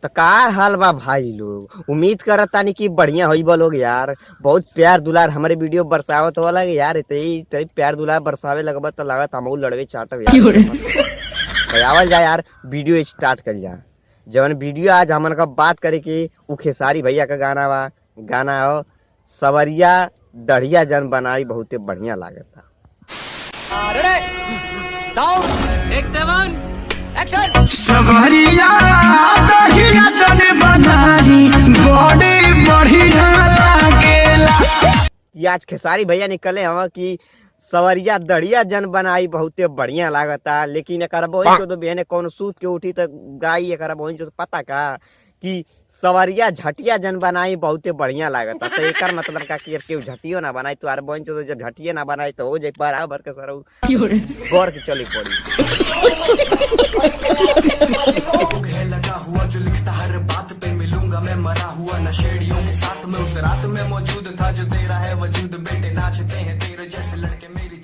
तो का हाल बा भाई लोग, उम्मीद करत तानी कि बढ़िया होई बा लोग यार। बहुत प्यार दुलार हमारे वीडियो बरसावत वाला यार। इतनी प्यार दुलार बरसावे लगबा तो लागत हमहू लड़वे चाटब यार। भाई आवल जा यार, वीडियो स्टार्ट कर जा। जवन वीडियो आज हमन का बात करे कि उ खेसारी भैया का गाना बा। गाना हो सवरिया दढ़िया जन बनाई, बहुते बढ़िया लागता। सवरिया दढ़िया जन बनाई बड़ी बढ़िया लागेला। ये आज खेसारी भैया निकले हवा कि सवरिया दढ़िया जन बनाई बहुते बढ़िया लागता। लेकिन एक बोही तो बहने कौन सूत के उठी तो गाई एक बोही तो पता का कि सवरिया झटिया जन बनाई बहुते बढ़िया लागता। तो एक मतलब का कि केहू झटियो ना बनाई तो बोही तो जब झटिया ना बनाई तो हो जाए बराबर के सर गौर के चली पड़ी। लगा हुआ जो लिखता हर बात पे मिलूंगा मैं मरा हुआ नशेड़ियों के साथ में उस रात में मौजूद था जो तेरा है वजूद बेटे नाचते हैं तेरे जैसे लड़के मेरी